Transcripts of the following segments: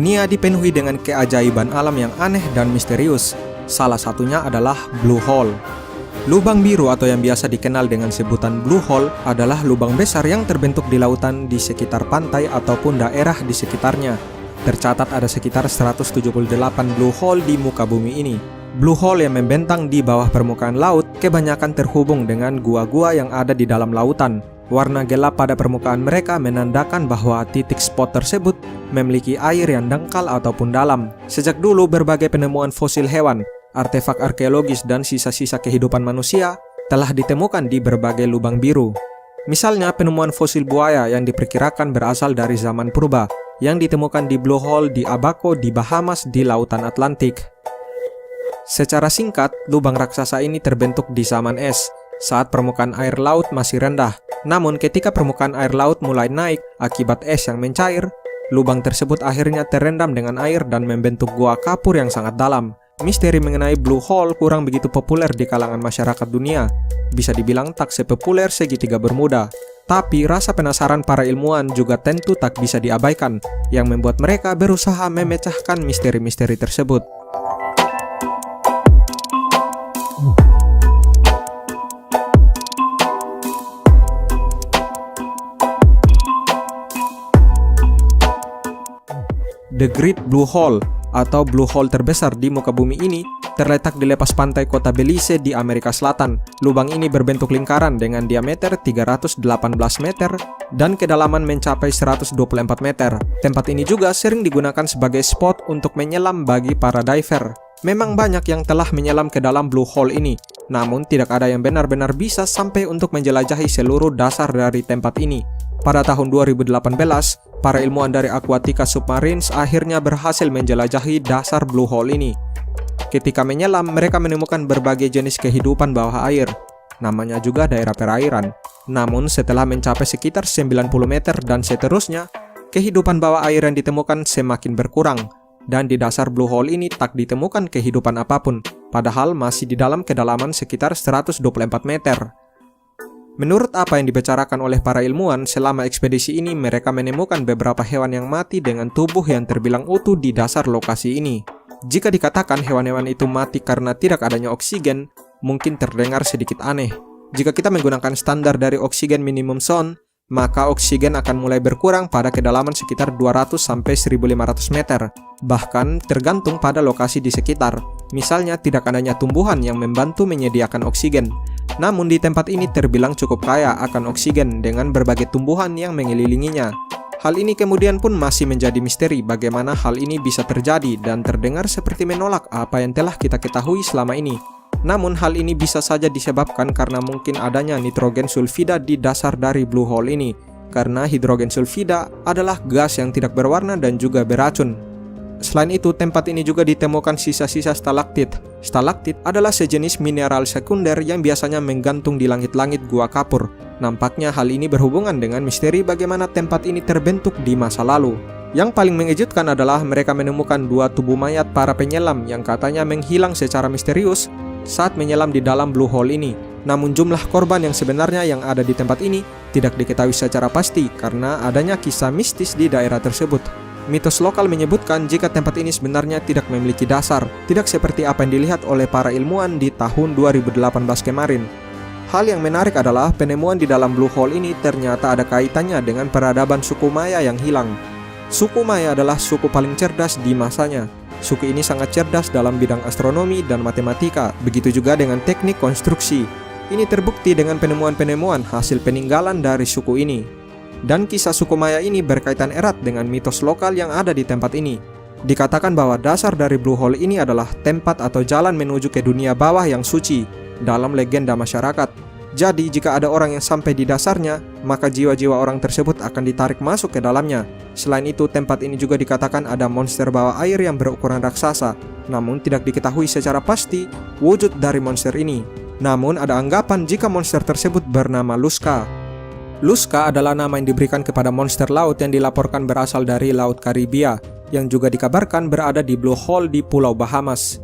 Dunia dipenuhi dengan keajaiban alam yang aneh dan misterius. Salah satunya adalah Blue Hole. Lubang biru atau yang biasa dikenal dengan sebutan Blue Hole adalah lubang besar yang terbentuk di lautan di sekitar pantai ataupun daerah di sekitarnya. Tercatat ada sekitar 178 Blue Hole di muka bumi ini. Blue Hole yang membentang di bawah permukaan laut kebanyakan terhubung dengan gua-gua yang ada di dalam lautan. Warna gelap pada permukaan mereka menandakan bahwa titik spot tersebut memiliki air yang dangkal ataupun dalam. Sejak dulu berbagai penemuan fosil hewan, artefak arkeologis dan sisa-sisa kehidupan manusia telah ditemukan di berbagai lubang biru. Misalnya penemuan fosil buaya yang diperkirakan berasal dari zaman purba yang ditemukan di Blue Hole di Abaco di Bahamas di lautan Atlantik. Secara singkat, lubang raksasa ini terbentuk di zaman es saat permukaan air laut masih rendah. Namun ketika permukaan air laut mulai naik akibat es yang mencair, lubang tersebut akhirnya terendam dengan air dan membentuk gua kapur yang sangat dalam. Misteri mengenai Blue Hole kurang begitu populer di kalangan masyarakat dunia. Bisa dibilang tak sepopuler segitiga Bermuda. Tapi rasa penasaran para ilmuwan juga tentu tak bisa diabaikan, yang membuat mereka berusaha memecahkan misteri-misteri tersebut. The Great Blue Hole atau Blue Hole terbesar di muka bumi ini terletak di lepas pantai kota Belize di Amerika Selatan. Lubang ini berbentuk lingkaran dengan diameter 318 meter dan kedalaman mencapai 124 meter. Tempat ini juga sering digunakan sebagai spot untuk menyelam bagi para diver. Memang banyak yang telah menyelam ke dalam Blue Hole ini, namun tidak ada yang benar-benar bisa sampai untuk menjelajahi seluruh dasar dari tempat ini. Pada tahun 2018, para ilmuwan dari Aquatica Submarines akhirnya berhasil menjelajahi dasar Blue Hole ini. Ketika menyelam, mereka menemukan berbagai jenis kehidupan bawah air. Namanya juga daerah perairan. Namun setelah mencapai sekitar 90 meter dan seterusnya, kehidupan bawah air yang ditemukan semakin berkurang. Dan di dasar Blue Hole ini tak ditemukan kehidupan apapun, padahal masih di dalam kedalaman sekitar 124 meter. Menurut apa yang dibicarakan oleh para ilmuwan, selama ekspedisi ini mereka menemukan beberapa hewan yang mati dengan tubuh yang terbilang utuh di dasar lokasi ini. Jika dikatakan hewan-hewan itu mati karena tidak adanya oksigen, mungkin terdengar sedikit aneh. Jika kita menggunakan standar dari oksigen minimum zone, maka oksigen akan mulai berkurang pada kedalaman sekitar 200-1500 meter. Bahkan tergantung pada lokasi di sekitar. Misalnya tidak adanya tumbuhan yang membantu menyediakan oksigen. Namun di tempat ini terbilang cukup kaya akan oksigen dengan berbagai tumbuhan yang mengelilinginya. Hal ini kemudian pun masih menjadi misteri bagaimana hal ini bisa terjadi dan terdengar seperti menolak apa yang telah kita ketahui selama ini. Namun hal ini bisa saja disebabkan karena mungkin adanya nitrogen sulfida di dasar dari Blue Hole ini. Karena hidrogen sulfida adalah gas yang tidak berwarna dan juga beracun. Selain itu, tempat ini juga ditemukan sisa-sisa stalaktit. Stalaktit adalah sejenis mineral sekunder yang biasanya menggantung di langit-langit gua kapur. Nampaknya hal ini berhubungan dengan misteri bagaimana tempat ini terbentuk di masa lalu. Yang paling mengejutkan adalah mereka menemukan dua tubuh mayat para penyelam yang katanya menghilang secara misterius saat menyelam di dalam Blue Hole ini. Namun jumlah korban yang sebenarnya yang ada di tempat ini tidak diketahui secara pasti karena adanya kisah mistis di daerah tersebut. Mitos lokal menyebutkan jika tempat ini sebenarnya tidak memiliki dasar, tidak seperti apa yang dilihat oleh para ilmuwan di tahun 2018 kemarin. Hal yang menarik adalah penemuan di dalam Blue Hole ini ternyata ada kaitannya dengan peradaban suku Maya yang hilang. Suku Maya adalah suku paling cerdas di masanya. Suku ini sangat cerdas dalam bidang astronomi dan matematika, begitu juga dengan teknik konstruksi. Ini terbukti dengan penemuan-penemuan hasil peninggalan dari suku ini. Dan kisah suku Maya ini berkaitan erat dengan mitos lokal yang ada di tempat ini. Dikatakan bahwa dasar dari Blue Hole ini adalah tempat atau jalan menuju ke dunia bawah yang suci dalam legenda masyarakat. Jadi jika ada orang yang sampai di dasarnya, maka jiwa-jiwa orang tersebut akan ditarik masuk ke dalamnya. Selain itu, tempat ini juga dikatakan ada monster bawah air yang berukuran raksasa. Namun tidak diketahui secara pasti wujud dari monster ini. Namun ada anggapan jika monster tersebut bernama Luska. Luska adalah nama yang diberikan kepada monster laut yang dilaporkan berasal dari Laut Karibia, yang juga dikabarkan berada di Blue Hole di Pulau Bahamas.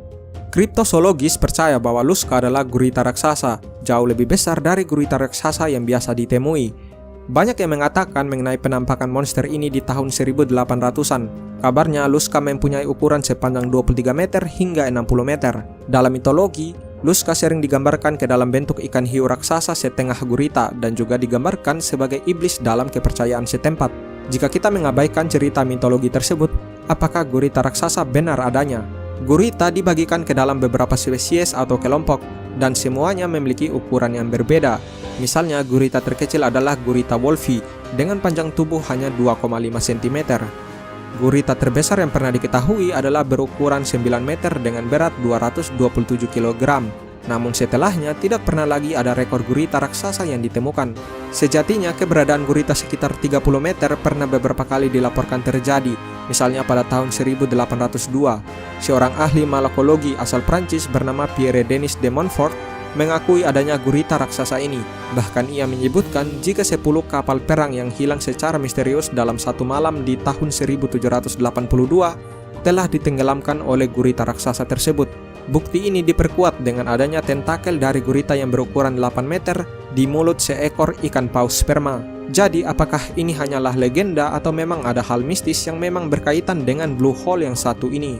Kriptozoologis percaya bahwa Luska adalah gurita raksasa, jauh lebih besar dari gurita raksasa yang biasa ditemui. Banyak yang mengatakan mengenai penampakan monster ini di tahun 1800-an. Kabarnya Luska mempunyai ukuran sepanjang 23 meter hingga 60 meter. Dalam mitologi, Luska sering digambarkan ke dalam bentuk ikan hiu raksasa setengah gurita dan juga digambarkan sebagai iblis dalam kepercayaan setempat. Jika kita mengabaikan cerita mitologi tersebut, apakah gurita raksasa benar adanya? Gurita dibagikan ke dalam beberapa spesies atau kelompok, dan semuanya memiliki ukuran yang berbeda. Misalnya, gurita terkecil adalah gurita wolfi dengan panjang tubuh hanya 2,5 cm. Gurita terbesar yang pernah diketahui adalah berukuran 9 meter dengan berat 227 kg. Namun setelahnya tidak pernah lagi ada rekor gurita raksasa yang ditemukan. Sejatinya keberadaan gurita sekitar 30 meter pernah beberapa kali dilaporkan terjadi. Misalnya pada tahun 1802, seorang ahli malakologi asal Prancis bernama Pierre Denis de Montfort mengakui adanya gurita raksasa ini. Bahkan ia menyebutkan jika 10 kapal perang yang hilang secara misterius dalam satu malam di tahun 1782 telah ditenggelamkan oleh gurita raksasa tersebut. Bukti ini diperkuat dengan adanya tentakel dari gurita yang berukuran 8 meter di mulut seekor ikan paus sperma. Jadi apakah ini hanyalah legenda atau memang ada hal mistis yang memang berkaitan dengan Blue Hole yang satu ini?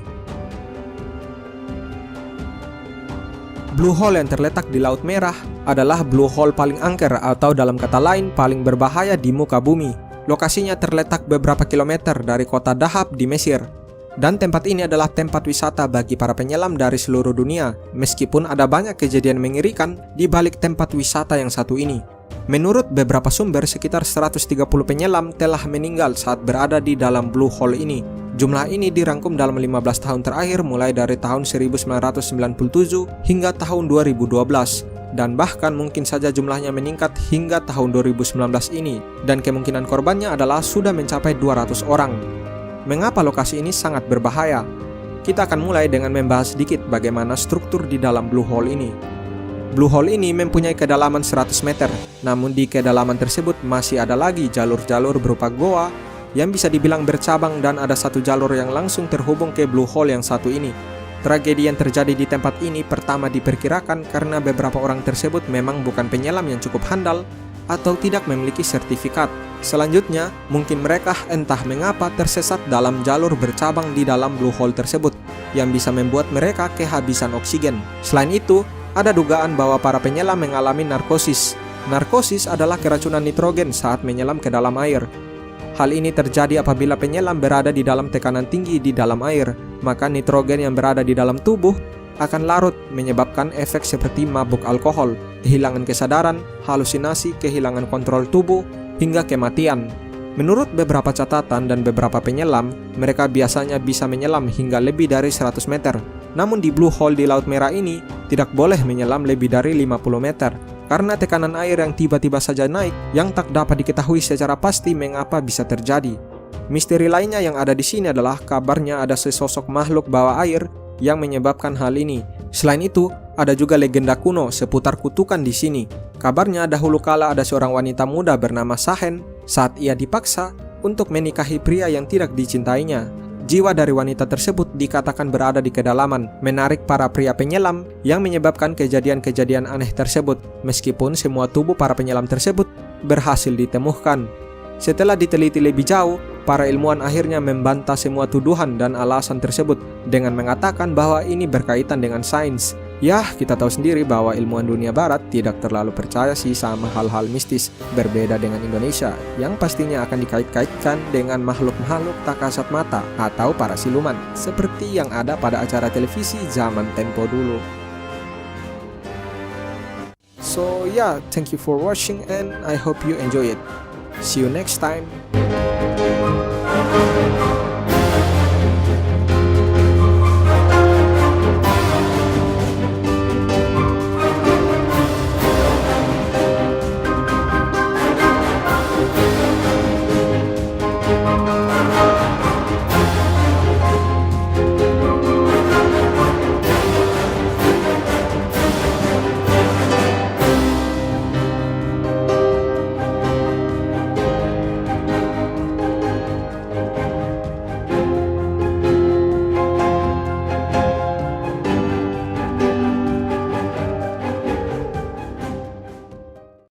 Blue Hole yang terletak di Laut Merah adalah Blue Hole paling angker atau dalam kata lain paling berbahaya di muka bumi. Lokasinya terletak beberapa kilometer dari kota Dahab di Mesir. Dan tempat ini adalah tempat wisata bagi para penyelam dari seluruh dunia, meskipun ada banyak kejadian mengerikan di balik tempat wisata yang satu ini. Menurut beberapa sumber, sekitar 130 penyelam telah meninggal saat berada di dalam Blue Hole ini. Jumlah ini dirangkum dalam 15 tahun terakhir mulai dari tahun 1997 hingga tahun 2012. Dan bahkan mungkin saja jumlahnya meningkat hingga tahun 2019 ini, dan kemungkinan korbannya adalah sudah mencapai 200 orang. Mengapa lokasi ini sangat berbahaya? Kita akan mulai dengan membahas sedikit bagaimana struktur di dalam Blue Hole ini. Blue Hole ini mempunyai kedalaman 100 meter, namun di kedalaman tersebut masih ada lagi jalur-jalur berupa goa yang bisa dibilang bercabang, dan ada satu jalur yang langsung terhubung ke Blue Hole yang satu ini. Tragedi yang terjadi di tempat ini pertama diperkirakan karena beberapa orang tersebut memang bukan penyelam yang cukup handal atau tidak memiliki sertifikat. Selanjutnya, mungkin mereka entah mengapa tersesat dalam jalur bercabang di dalam Blue Hole tersebut yang bisa membuat mereka kehabisan oksigen. Selain itu, ada dugaan bahwa para penyelam mengalami narkosis. Narkosis adalah keracunan nitrogen saat menyelam ke dalam air. Hal ini terjadi apabila penyelam berada di dalam tekanan tinggi di dalam air, maka nitrogen yang berada di dalam tubuh akan larut, menyebabkan efek seperti mabuk alkohol, kehilangan kesadaran, halusinasi, kehilangan kontrol tubuh, hingga kematian. Menurut beberapa catatan dan beberapa penyelam, mereka biasanya bisa menyelam hingga lebih dari 100 meter. Namun di Blue Hole di Laut Merah ini, tidak boleh menyelam lebih dari 50 meter. Karena tekanan air yang tiba-tiba saja naik, yang tak dapat diketahui secara pasti mengapa bisa terjadi. Misteri lainnya yang ada di sini adalah kabarnya ada sesosok makhluk bawah air yang menyebabkan hal ini. Selain itu, ada juga legenda kuno seputar kutukan di sini. Kabarnya dahulu kala ada seorang wanita muda bernama Sahen saat ia dipaksa untuk menikahi pria yang tidak dicintainya. Jiwa dari wanita tersebut dikatakan berada di kedalaman, menarik para pria penyelam yang menyebabkan kejadian-kejadian aneh tersebut, meskipun semua tubuh para penyelam tersebut berhasil ditemukan. Setelah diteliti lebih jauh, para ilmuwan akhirnya membantah semua tuduhan dan alasan tersebut dengan mengatakan bahwa ini berkaitan dengan sains. Yah, kita tahu sendiri bahwa ilmuwan dunia barat tidak terlalu percaya sih sama hal-hal mistis, berbeda dengan Indonesia yang pastinya akan dikait-kaitkan dengan makhluk-makhluk tak kasat mata atau para siluman, seperti yang ada pada acara televisi zaman Tempo dulu. So yeah, thank you for watching and I hope you enjoy it. See you next time.